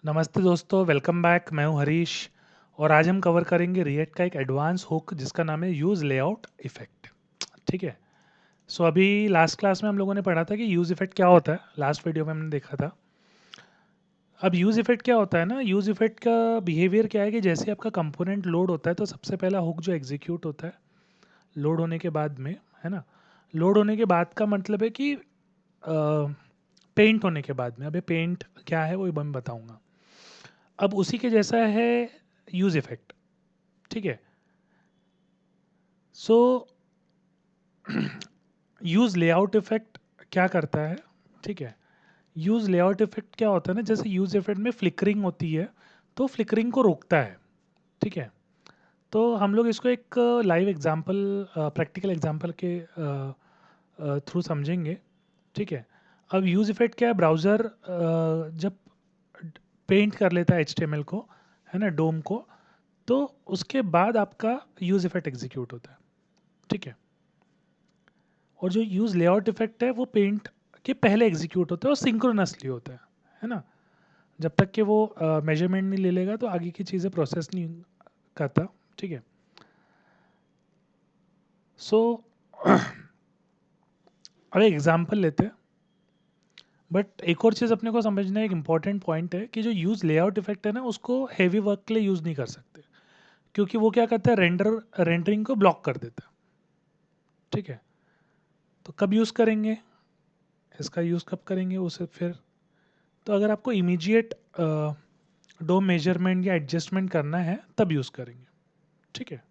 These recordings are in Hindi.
नमस्ते दोस्तों, वेलकम बैक। मैं हूं हरीश और आज हम कवर करेंगे रिएक्ट का एक एडवांस हुक जिसका नाम है यूज़ लेआउट इफ़ेक्ट। ठीक है। सो अभी लास्ट क्लास में हम लोगों ने पढ़ा था कि यूज़ इफ़ेक्ट क्या होता है। लास्ट वीडियो में हमने देखा था। अब यूज़ इफ़ेक्ट क्या होता है ना, यूज़ इफ़ेक्ट का बिहेवियर क्या है कि जैसे आपका कंपोनेंट लोड होता है तो सबसे पहला हुक जो एग्जीक्यूट होता है लोड होने के बाद में, है ना। लोड होने के बाद का मतलब है कि पेंट होने के बाद में। अभी पेंट क्या है वो मैं बताऊंगा। अब उसी के जैसा है यूज़ इफ़ेक्ट। ठीक है। सो यूज़ लेआउट इफेक्ट क्या करता है? ठीक है। यूज़ लेआउट इफेक्ट क्या होता है ना, जैसे यूज़ इफेक्ट में फ्लिकरिंग होती है तो फ्लिकरिंग को रोकता है। ठीक है। तो हम लोग इसको एक लाइव एग्जांपल, प्रैक्टिकल एग्जांपल के थ्रू समझेंगे। ठीक है। अब यूज़ इफेक्ट क्या है, ब्राउज़र जब पेंट कर लेता है एचटीएमएल को, है ना, डोम को, तो उसके बाद आपका यूज़ इफेक्ट एग्जीक्यूट होता है। ठीक है। और जो यूज़ लेआउट इफेक्ट है वो पेंट के पहले एग्जीक्यूट होता है और सिंक्रोनसली होता है ना। जब तक कि वो मेजरमेंट नहीं ले लेगा तो आगे की चीज़ें प्रोसेस नहीं करता। ठीक है। सो अब एग्जांपल लेते हैं। बट एक और चीज़ अपने को समझना है, एक इम्पॉर्टेंट पॉइंट है कि जो यूज़ लेआउट इफेक्ट है ना उसको हैवी वर्क के लिए यूज़ नहीं कर सकते, क्योंकि वो क्या करता है, रेंडरिंग को ब्लॉक कर देता है। ठीक है। तो कब यूज़ करेंगे इसका, यूज़ कब करेंगे उसे फिर, तो अगर आपको इमीडिएट दो मेजरमेंट या एडजस्टमेंट करना है तब यूज़ करेंगे। ठीक है।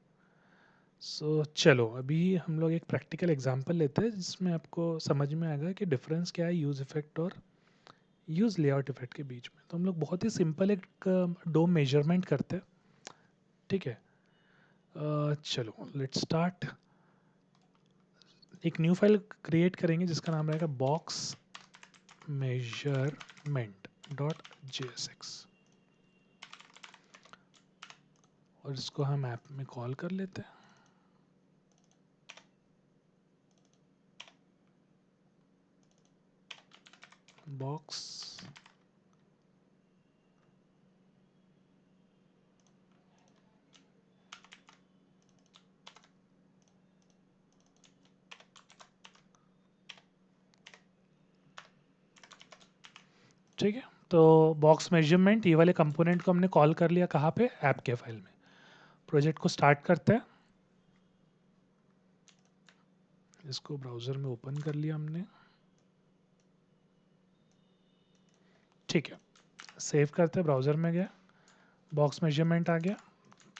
सो चलो अभी हम लोग एक प्रैक्टिकल एग्जांपल लेते हैं जिसमें आपको समझ में आएगा कि डिफरेंस क्या है यूज़ इफेक्ट और यूज़ लेआउट इफेक्ट के बीच में। तो हम लोग बहुत ही सिंपल एक डोम मेजरमेंट करते हैं। ठीक है। चलो लेट्स स्टार्ट। एक न्यू फाइल क्रिएट करेंगे जिसका नाम रहेगा बॉक्स मेजरमेंट डॉट JSX और इसको हम ऐप में कॉल कर लेते हैं। बॉक्स ठीक है। तो बॉक्स मेजरमेंट ये वाले कंपोनेंट को हमने कॉल कर लिया कहाँ पे, ऐप के फाइल में। प्रोजेक्ट को स्टार्ट करते हैं। इसको ब्राउज़र में ओपन कर लिया हमने। ठीक है। सेव करते हैं, ब्राउज़र में गया, बॉक्स मेजरमेंट आ गया।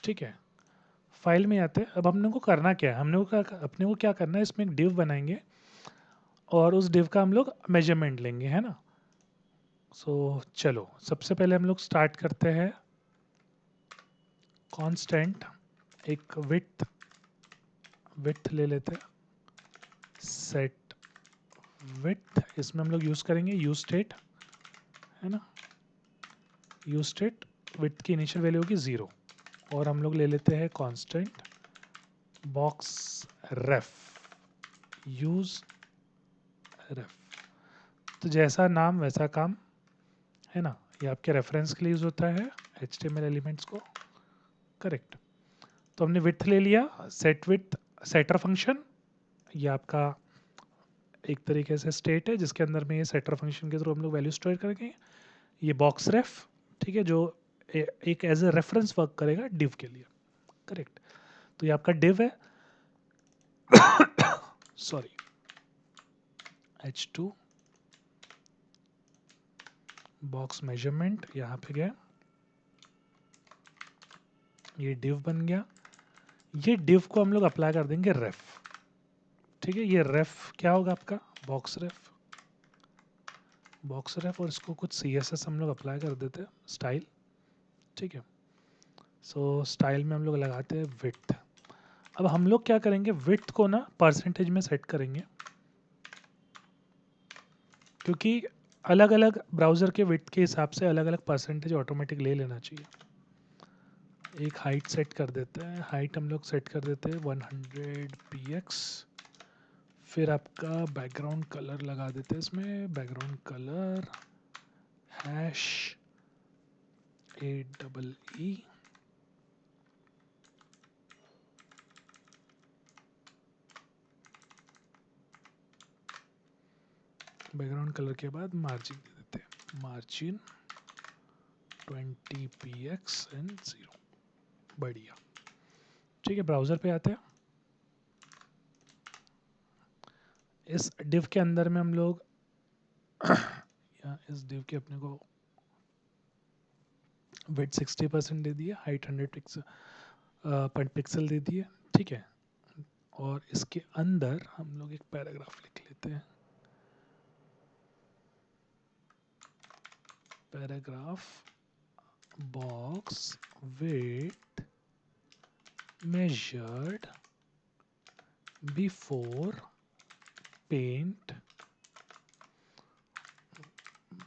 ठीक है। फाइल में आते हैं। अब हमने को करना क्या है, अपने को क्या करना है, इसमें एक डिव बनाएंगे और उस डिव का हम लोग मेजरमेंट लेंगे, है ना। सो चलो सबसे पहले हम लोग स्टार्ट करते हैं कांस्टेंट एक विड्थ ले लेते हैं, सेट विड्थ। इसमें हम लोग यूज़ करेंगे यूज स्टेट, है ना। यूज स्टेट विड्थ की इनिशियल वैल्यू होगी 0 और हम लोग ले लेते हैं कांस्टेंट बॉक्स रेफ यूज रेफ। तो जैसा नाम वैसा काम, है ना। ये आपके रेफरेंस के लिए यूज़ होता है HTML एलिमेंट्स को। करेक्ट। तो हमने विड्थ ले लिया, सेट विड्थ सेटर फंक्शन, ये आपका एक तरीके से स्टेट है जिसके अंदर में ये सेटर फंक्शन के थ्रू हम लोग वैल्यू स्टोर करेंगे। ये बॉक्स रेफ, ठीक है, जो एक एज ए रेफरेंस वर्क करेगा डिव के लिए। करेक्ट। तो ये आपका डिव है, सॉरी, H2 बॉक्स मेजरमेंट यहाँ पे गया, ये डिव बन गया। ये डिव को हम लोग अप्लाई कर देंगे रेफ। ठीक है। ये रेफ क्या होगा आपका, बॉक्स रेफ और इसको कुछ CSS हम लोग अप्लाई कर देते हैं, स्टाइल। ठीक है। सो स्टाइल में हम लोग लगाते हैं विड्थ। अब हम लोग क्या करेंगे, विड्थ को ना परसेंटेज में सेट करेंगे, क्योंकि अलग अलग ब्राउज़र के विड्थ के हिसाब से अलग अलग परसेंटेज ऑटोमेटिक ले लेना चाहिए। एक हाइट सेट कर देते हैं, हाइट हम लोग सेट कर देते हैं 100 px। फिर आपका बैकग्राउंड कलर लगा देते हैं, इसमें background colour hash AEE background colour के बाद मार्जिन दे देते हैं, मार्जिन 20 px एंड 0। बढ़िया, ठीक है। ब्राउजर पे आते हैं। इस div के अंदर में हम लोग या इस div के अपने को विड्थ 60% दे दिया, हाइट 100 पिक्सल दे दिए, ठीक है। और इसके अंदर हम लोग एक पैराग्राफ लिख लेते हैं, paragraph box width measured before paint,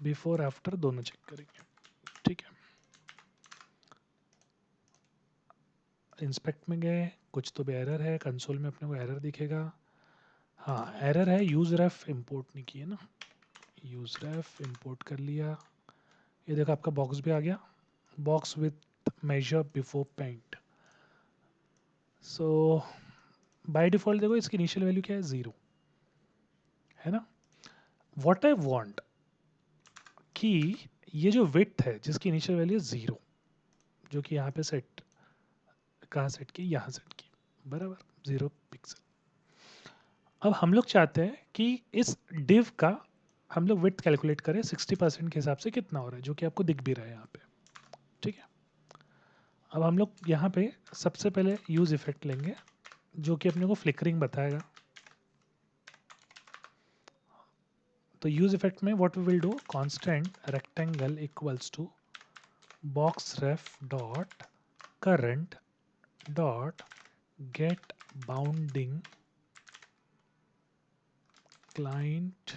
before after दोनों चेक करेंगे, ठीक है। इंस्पेक्ट में गए, कुछ तो भी एरर है, कंसोल में अपने को एरर दिखेगा। हाँ, एरर है, यूज रेफ इंपोर्ट नहीं किए ना, यूज रेफ इंपोर्ट कर लिया। ये देखो आपका बॉक्स भी आ गया, box with measure before paint. So by default देखो इसकी इनिशियल वैल्यू क्या है, 0 है ना। व्हाट आई वांट कि ये जो विड्थ है जिसकी इनिशियल वैल्यू 0, जो कि यहाँ पे सेट, कहाँ सेट की, यहाँ सेट की, बराबर 0 पिक्सल। अब हम लोग चाहते हैं कि इस div का हम लोग विड्थ कैलकुलेट करें 60% के हिसाब से कितना हो रहा है, जो कि आपको दिख भी रहा है यहाँ पे, ठीक है। अब हम लोग यहाँ पे सबसे पहले यूज इफेक्ट लेंगे जो कि अपने को फ्लिकरिंग बताएगा। तो यूज इफेक्ट में what we will do, constant rectangle equals to box ref dot current dot get bounding client,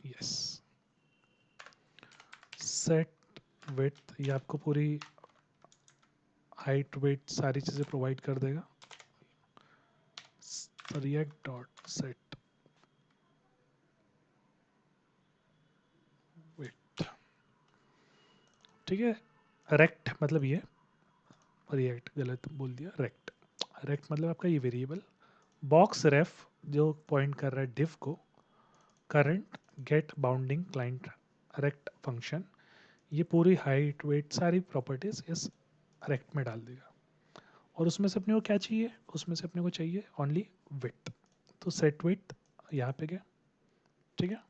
yes, set width, ये आपको पूरी हाइट वेट सारी चीज़ें प्रोवाइड कर देगा। रिएक्ट डॉट सेट विड्थ, ठीक है। रेक्ट मतलब ये, रिएक्ट गलत बोल दिया, रेक्ट, रेक्ट मतलब आपका ये वेरिएबल, बॉक्स रेफ जो पॉइंट कर रहा है डिव को, current get bounding client rect function, ये पूरी हाइट वेट सारी प्रॉपर्टीज इस रेक्ट में डाल देगा। और उसमें से अपने को क्या चाहिए, उसमें से अपने को चाहिए ओनली विड्थ, तो सेट विड्थ यहाँ पे गया, ठीक है।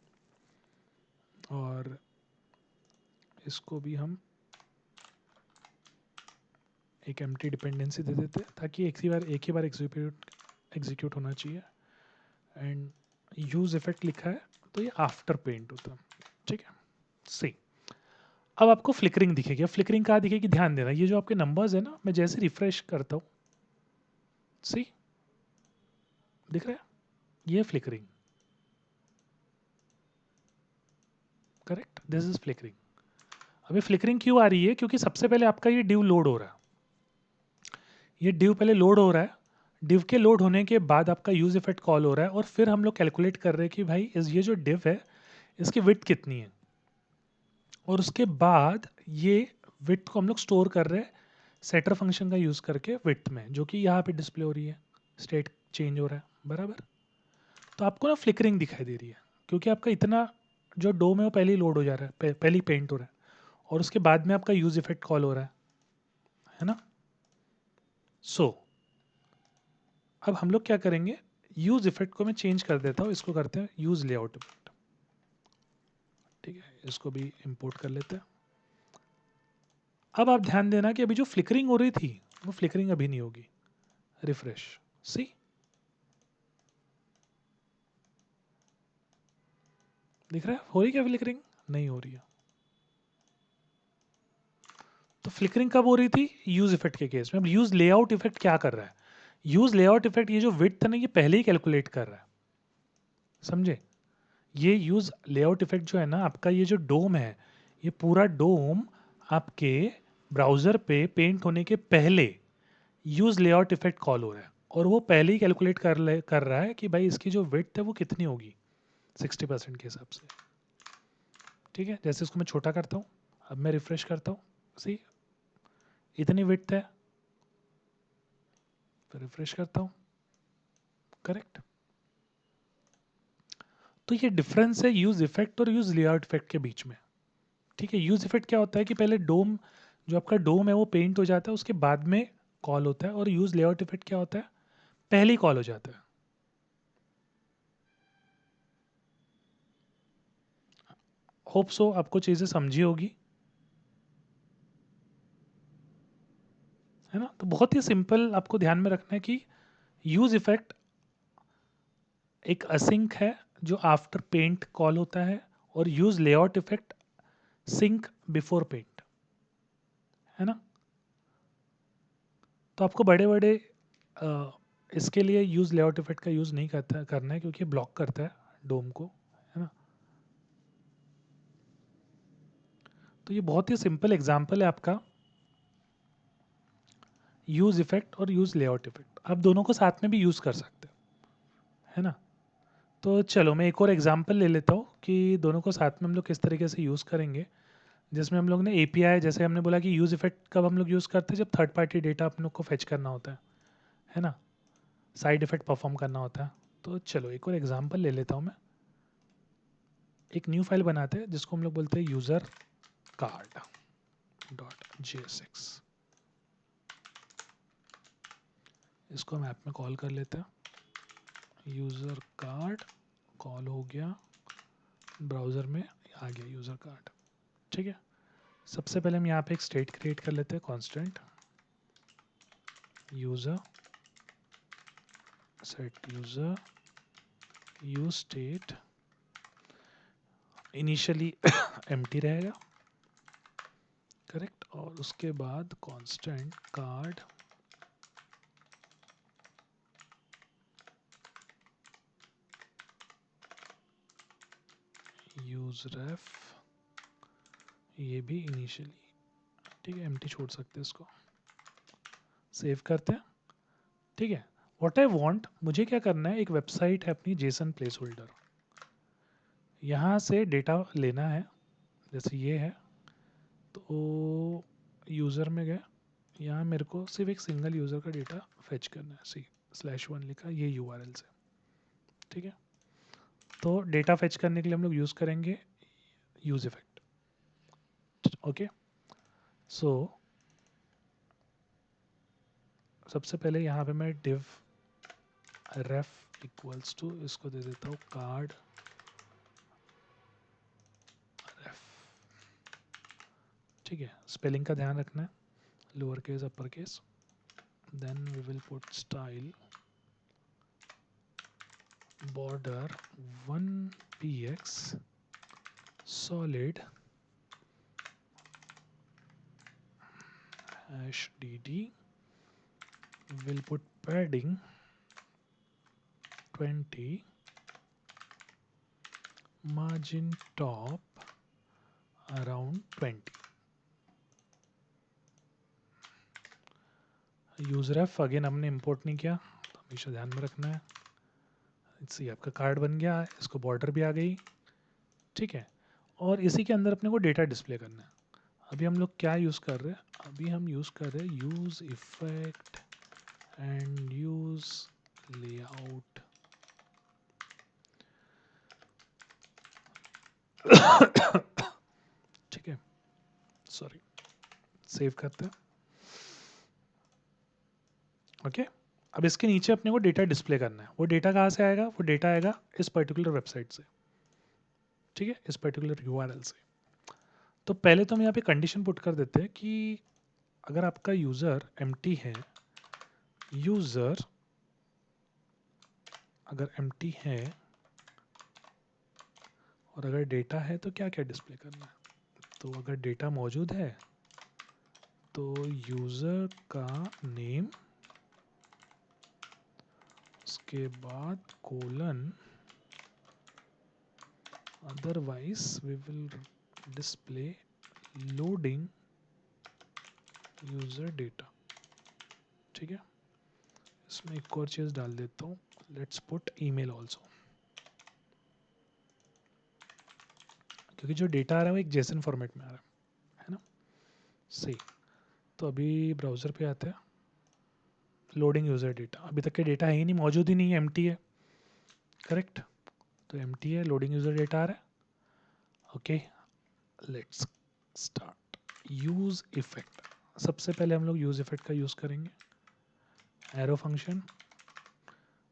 और इसको भी हम एक एम्प्टी डिपेंडेंसी दे देते हैं ताकि एक ही बार एग्जीक्यूट होना चाहिए। एंड यूज इफेक्ट लिखा है तो ये आफ्टर पेंट होता है, ठीक है। सी, अब आपको फ्लिकरिंग दिखेगी। अब फ्लिकरिंग कहाँ दिखेगी, ध्यान देना, ये जो आपके नंबर्स है ना, मैं जैसे रिफ्रेश करता हूँ, सी दिख रहा है, ये flickering, correct, this is flickering. अभी फ्लिकरिंग क्यों आ रही है, क्योंकि सबसे पहले आपका ये डिव लोड हो रहा है, ये डिव पहले लोड हो रहा है, डिव के लोड होने के बाद आपका यूज इफेक्ट कॉल हो रहा है, और फिर हम लोग कैलकुलेट कर रहे हैं कि भाई ये जो डिव है इसकी विड्थ कितनी है, और उसके बाद ये विड्थ को हम लोग स्टोर कर रहे हैं सेटर फंक्शन का यूज करके विड्थ में, जो कि यहाँ पे डिस्प्ले हो रही है, स्टेट चेंज हो रहा है, बराबर। तो आपको ना फ्लिकरिंग दिखाई दे रही है क्योंकि आपका इतना जो डोम है वो पहले ही लोड हो जा रहा है, पहले ही पेंट हो रहा है, और उसके बाद में आपका यूज इफेक्ट कॉल हो रहा है ना। सो अब हम लोग क्या करेंगे, यूज इफेक्ट को मैं चेंज कर देता हूँ, इसको करते हैं यूज लेआउट इफेक्ट, ठीक है। इसको भी इंपोर्ट कर लेते हैं। अब आप ध्यान देना कि अभी जो फ्लिकरिंग हो रही थी वो फ्लिकरिंग अभी नहीं होगी, रिफ्रेश, सी दिख रहा है, हो रही क्या फ्लिकरिंग, नहीं हो रही है। तो फ्लिकरिंग कब हो रही थी, यूज इफेक्ट के केस में। अब यूज लेआउट इफेक्ट क्या कर रहा है, यूज लेआउट इफेक्ट ये जो विड्थ है ना, ये पहले ही कैलकुलेट कर रहा है, समझे। ये यूज लेआउट इफेक्ट जो है ना आपका, ये जो डोम है, ये पूरा डोम आपके ब्राउजर पे पेंट होने के पहले यूज लेआउट इफेक्ट कॉल हो रहा है, और वो पहले ही कैलकुलेट कर रहा है कि भाई इसकी जो विड्थ है वो कितनी होगी 60% के हिसाब से, ठीक है। जैसे इसको मैं छोटा करता हूँ, अब मैं रिफ्रेश करता हूँ, सी इतनी विड्थ है, तो रिफ्रेश करता हूँ, करेक्ट। तो ये डिफरेंस है यूज इफेक्ट और यूज लेआउट इफेक्ट के बीच में, ठीक है। यूज इफेक्ट क्या होता है कि पहले डोम, जो आपका डोम है वो पेंट हो जाता है, उसके बाद में कॉल होता है। और यूज लेआउट इफेक्ट क्या होता है, पहले ही कॉल हो जाता है। होप सो आपको चीज़ें समझी होगी, है ना। तो बहुत ही सिंपल आपको ध्यान में रखना है कि यूज इफेक्ट एक असिंक है जो आफ्टर पेंट कॉल होता है, और use layout effect sync before paint, है ना। तो आपको बड़े बड़े इसके लिए यूज लेआउट इफेक्ट का यूज नहीं करना है, क्योंकि ब्लॉक करता है डोम को, है ना। तो ये बहुत ही सिंपल एग्जांपल है आपका यूज इफेक्ट और यूज लेआउट इफेक्ट। आप दोनों को साथ में भी यूज कर सकते हैं, है ना। तो चलो मैं एक और एग्जांपल ले लेता हूँ कि दोनों को साथ में हम लोग किस तरीके से यूज़ करेंगे। जिसमें हम लोग ने एपीआई, जैसे हमने बोला कि यूज़ इफेक्ट कब हम लोग यूज़ करते हैं, जब थर्ड पार्टी डेटा अपन लोग को फेच करना होता है ना, साइड इफेक्ट परफॉर्म करना होता है। तो चलो एक और एग्जांपल ले लेता हूँ मैं। एक न्यू फाइल बनाते हैं जिसको हम लोग बोलते हैं यूज़र कार्ड .jsx। इसको हम ऐप में कॉल कर लेते हैं। यूज़र कार्ड कॉल हो गया, ब्राउज़र में आ गया यूज़र कार्ड, ठीक है। सबसे पहले हम यहाँ पे एक स्टेट क्रिएट कर लेते हैं, constant user set user use state, initially empty रहेगा, करेक्ट। और उसके बाद कांस्टेंट कार्ड यूज रेफ, ये भी इनिशियली, ठीक है, एम्प्टी छोड़ सकते हैं इसको। सेव करते हैं, ठीक है। व्हाट आई वांट, मुझे क्या करना है, एक वेबसाइट है अपनी जेसन प्लेस होल्डर, यहाँ से डेटा लेना है, जैसे ये है। तो यूज़र में गए, यहाँ मेरे को सिर्फ एक सिंगल यूज़र का डेटा फेच करना है, /1 लिखा ये यूआरएल से, ठीक है। तो डेटा फेच करने के लिए हम लोग यूज़ करेंगे यूज इफेक्ट, ओके। सो सबसे पहले यहाँ पे मैं div ref इक्वल्स टू, इसको दे देता हूँ कार्ड ref, ठीक है। स्पेलिंग का ध्यान रखना है, lower case upper case. Then we will put style border 1px solid #dd, will put padding 20, margin top around 20। User F again हमने इंपोर्ट नहीं किया, तो हमेशा ध्यान में रखना है। इससे आपका कार्ड बन गया, इसको बॉर्डर भी आ गई, ठीक है। और इसी के अंदर अपने को डेटा डिस्प्ले करना है। अभी हम लोग क्या यूज़ कर रहे हैं, अभी हम यूज़ कर रहे हैं use effect and use layout, ठीक है। सॉरी, सेव करते हैं, ओके। अब इसके नीचे अपने को डेटा डिस्प्ले करना है। वो डेटा कहाँ से आएगा, वो डेटा आएगा इस पर्टिकुलर वेबसाइट से, ठीक है, इस पर्टिकुलर यूआरएल से। तो पहले तो हम यहाँ पे कंडीशन पुट कर देते हैं कि अगर आपका यूज़र एम्प्टी है, यूज़र अगर एम्प्टी है और अगर डेटा है तो क्या क्या डिस्प्ले करना है। तो अगर डेटा मौजूद है तो यूज़र का नेम, उसके बाद colon, otherwise we will display loading user data, ठीक है। इसमें एक और चीज़ डाल देता हूँ, लेट्स पुट ईमेल ऑल्सो, क्योंकि जो डेटा आ रहा है वो एक जेसन फॉर्मेट में आ रहा है सही। तो अभी ब्राउज़र पे आते हैं, लोडिंग यूज़र डेटा, अभी तक के डेटा है ही नहीं, मौजूद ही नहीं है, एम्प्टी है, करेक्ट। तो एम्प्टी है, लोडिंग यूज़र डेटा आ रहा है। Okay, let's start. Use effect, सबसे पहले हम लोग यूज़ इफेक्ट का यूज़ करेंगे, एरो फंक्शन।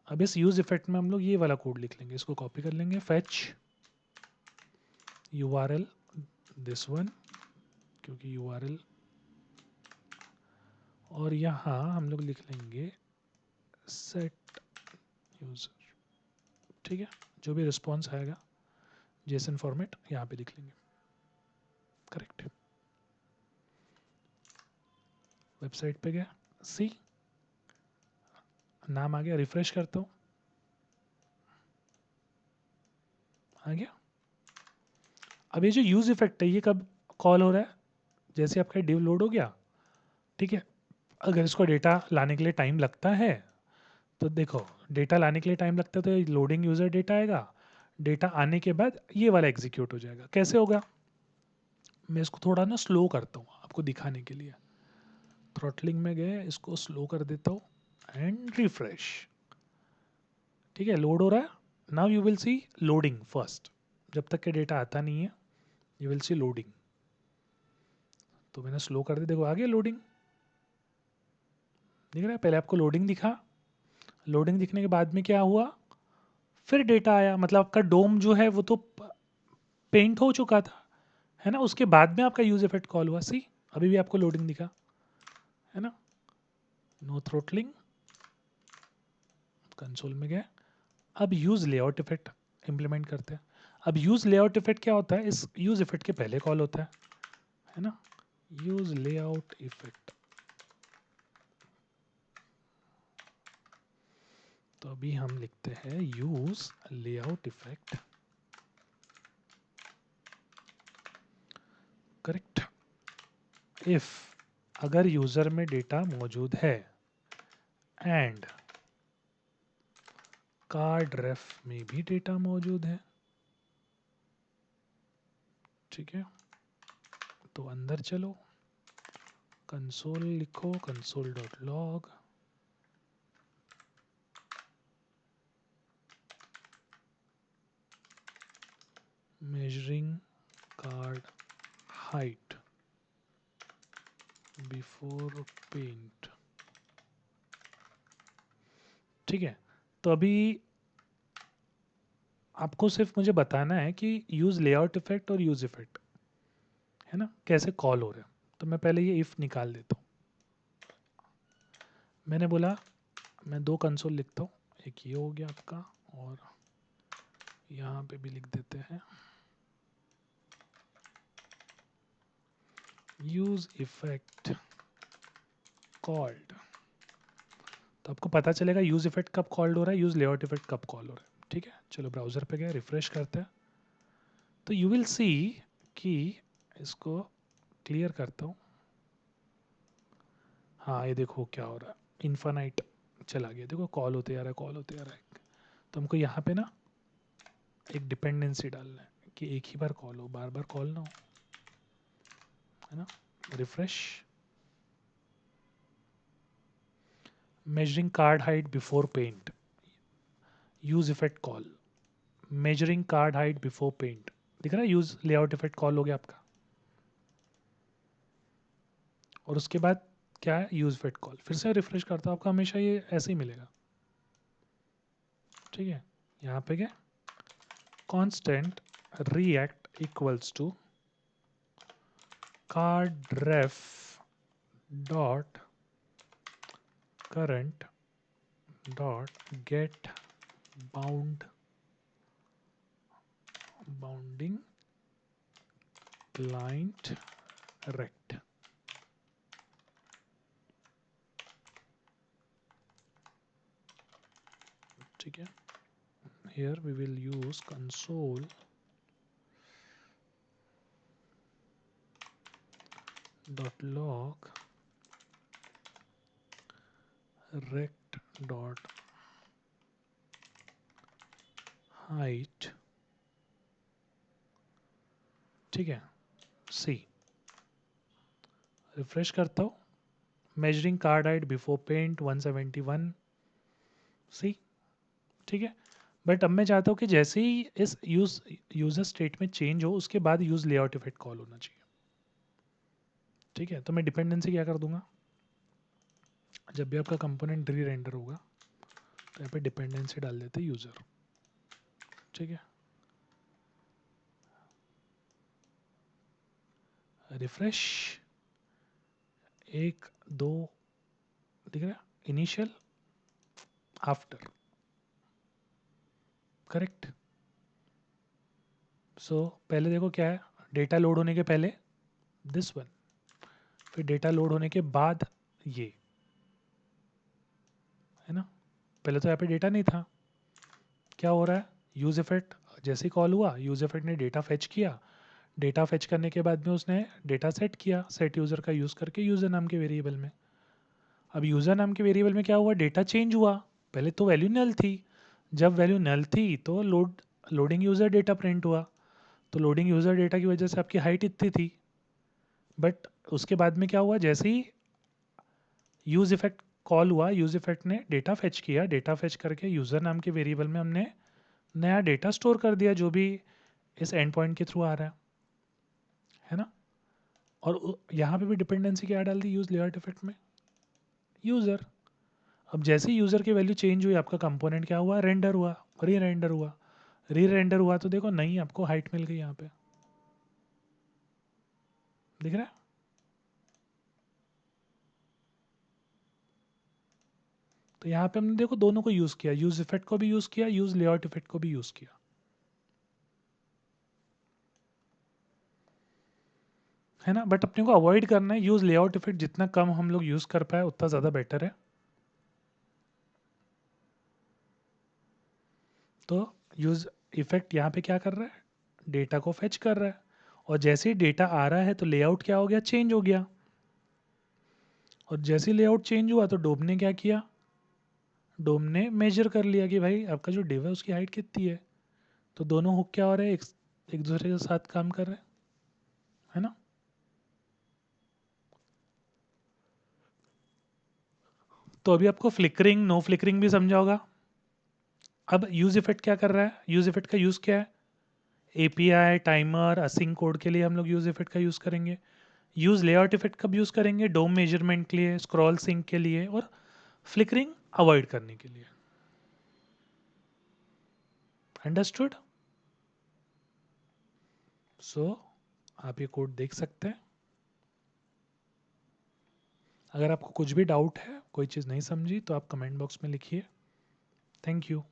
अब इस यूज़ इफेक्ट में हम लोग ये वाला कोड लिख लेंगे, इसको कॉपी कर लेंगे, फेच URL दिस वन, क्योंकि URL, और यहाँ हम लोग लिख लेंगे सेट यूज़र, ठीक है। जो भी रिस्पॉन्स आएगा जेसन फॉर्मेट यहाँ पे लिख लेंगे, करेक्ट। वेबसाइट पे गया, सी नाम आ गया, रिफ्रेश करता हूँ, आ गया। अब ये जो यूज़ इफेक्ट है ये कब कॉल हो रहा है, जैसे आपका डिव लोड हो गया, ठीक है। अगर इसको डेटा लाने के लिए टाइम लगता है तो देखो, डेटा लाने के लिए टाइम लगता है तो लोडिंग यूज़र डेटा आएगा, डेटा आने के बाद ये वाला एग्जीक्यूट हो जाएगा। कैसे होगा, मैं इसको थोड़ा ना स्लो करता हूँ आपको दिखाने के लिए, थ्रॉटलिंग में गए, इसको स्लो कर देता हूँ एंड रिफ्रेश, ठीक है। लोड हो रहा है, now you will see loading first, जब तक के डेटा आता नहीं है यू विल सी लोडिंग। तो मैंने स्लो कर दिया, देखो आ गया लोडिंग, दिख रहा है। पहले आपको लोडिंग दिखा, लोडिंग दिखने के बाद में क्या हुआ, फिर डेटा आया, मतलब आपका डोम जो है वो तो पेंट हो चुका था, है ना, उसके बाद में आपका यूज इफेक्ट कॉल हुआ। सी अभी भी आपको लोडिंग दिखा, है ना, नो थ्रोटलिंग, कंसोल में गए। अब यूज लेआउट इफेक्ट इंप्लीमेंट करते हैं। अब यूज लेआउट इफेक्ट क्या होता है, इस यूज इफेक्ट के पहले कॉल होता है ना, यूज लेआउट इफेक्ट। तो अभी हम लिखते हैं use layout effect, correct. If अगर यूजर में डेटा मौजूद है एंड कार्ड रेफ में भी डेटा मौजूद है, ठीक है। तो अंदर चलो, कंसोल लिखो, console dot log, measuring card height before paint, ठीक है। तो अभी आपको सिर्फ मुझे बताना है कि यूज लेआउट इफेक्ट और यूज इफेक्ट, है ना, कैसे कॉल हो रहे हैं। तो मैं पहले ये इफ निकाल देता हूँ। मैंने बोला मैं दो कंसोल लिखता हूँ, एक ये हो गया आपका, और यहाँ पे भी लिख देते हैं यूज इफेक्ट कॉल्ड। तो आपको पता चलेगा यूज इफेक्ट कब कॉल्ड हो रहा है, यूज लेआउट इफेक्ट कब कॉल हो रहा है, ठीक है। चलो ब्राउजर पे गए, रिफ्रेश करते हैं, तो यू विल सी कि इसको क्लियर करता हूँ। हाँ ये देखो क्या हो रहा है, इन्फानाइट चला गया, देखो कॉल होते आ रहा है, कॉल होते आ रहा है। तो हमको यहाँ पे ना एक डिपेंडेंसी डालना है कि एक ही बार कॉल हो, बार बार कॉल ना हो, है ना। Refresh, measuring card height before paint, use effect call, measuring card height before paint, दिख रहा है, यूज लेआउट इफेक्ट कॉल हो गया आपका। और उसके बाद क्या है, यूज इफेक्ट कॉल। फिर से रिफ्रेश करता हूँ, आपका हमेशा ये ऐसे ही मिलेगा, ठीक है। यहाँ पे क्या, constant react equals to card ref dot current dot get bounding client rect, ठीक है। here we will use console dot log rect dot height, ठीक है। सी रिफ्रेश करता हूँ, measuring card height before paint 171, see ठीक है। बट अब मैं चाहता हूँ कि जैसे ही इस यूजर स्टेट में चेंज हो उसके बाद यूज लेआउट इफेक्ट कॉल होना चाहिए, ठीक है। तो मैं डिपेंडेंसी क्या कर दूंगा, जब भी आपका कंपोनेंट री रेंडर होगा तो यहाँ पे डिपेंडेंसी डाल देते यूजर, ठीक है। रिफ्रेश, 1 2 दिख रहा है, इनिशियल आफ्टर, करेक्ट। सो पहले देखो क्या है, डेटा लोड होने के पहले दिस वन, फिर डेटा लोड होने के बाद ये, है ना। पहले तो यहाँ पे डेटा नहीं था, क्या हो रहा है, यूज इफेक्ट जैसे ही कॉल हुआ यूज इफेक्ट ने डेटा फेच किया, डेटा फेच करने के बाद में उसने डेटा सेट किया, सेट यूज़र का यूज़ करके यूज़र नाम के वेरिएबल में। अब यूज़र नाम के वेरिएबल में क्या हुआ, डेटा चेंज हुआ, पहले तो वैल्यू नल थी, जब वैल्यू नल थी तो लोडिंग यूज़र डेटा प्रिंट हुआ, तो लोडिंग यूज़र डेटा की वजह से आपकी हाइट इतनी थी। बट उसके बाद में क्या हुआ, जैसे ही यूज़ इफेक्ट कॉल हुआ, यूज़ इफेक्ट ने डेटा फेच किया, डेटा फेच करके यूज़र नाम के वेरिएबल में हमने नया डेटा स्टोर कर दिया जो भी इस एंड पॉइंट के थ्रू आ रहा है ना। और यहाँ पे भी डिपेंडेंसी क्या डाल दी यूज़ लेआउट इफेक्ट में, यूज़र। अब जैसे ही यूज़र की वैल्यू चेंज हुई आपका कंपोनेंट क्या हुआ, रेंडर हुआ, री रेंडर हुआ, री रेंडर हुआ तो देखो नहीं आपको हाइट मिल गई यहाँ पे, दिख रहा है। तो यहाँ पे हमने देखो दोनों को यूज़ किया, यूज़ इफेक्ट को भी यूज़ किया, यूज़ लेआउट इफेक्ट को भी यूज़ किया, है ना। बट अपने को अवॉइड करना है यूज़ लेआउट इफेक्ट, जितना कम हम लोग यूज़ कर पाए उतना ज़्यादा बेटर है। तो यूज़ इफेक्ट यहाँ पे क्या कर रहा है, डेटा को फेच कर रहा है, और जैसे ही डेटा आ रहा है तो लेआउट क्या हो गया, चेंज हो गया। और जैसे ही लेआउट चेंज हुआ तो डोम ने क्या किया, डोम ने मेजर कर लिया कि भाई आपका जो डिव है उसकी हाइट कितनी है, तो दोनों हुक क्या हो रहे हैं, एक दूसरे के साथ काम कर रहे हैं, है ना। तो अभी आपको फ्लिकरिंग नो फ्लिकरिंग भी समझा होगा। अब यूज इफेक्ट क्या कर रहा है, यूज इफेक्ट का यूज क्या है, एपीआई टाइमर असिंक कोड के लिए हम लोग यूज इफेक्ट का यूज करेंगे, यूज लेआउट इफेक्ट कब यूज करेंगे, डोम मेजरमेंट के लिए, स्क्रॉल सिंक के लिए, और फ्लिकरिंग अवॉइड करने के लिए। अंडरस्टूड। सो आप ये कोड देख सकते हैं। अगर आपको कुछ भी डाउट है, कोई चीज़ नहीं समझी तो आप कमेंट बॉक्स में लिखिए। Thank you.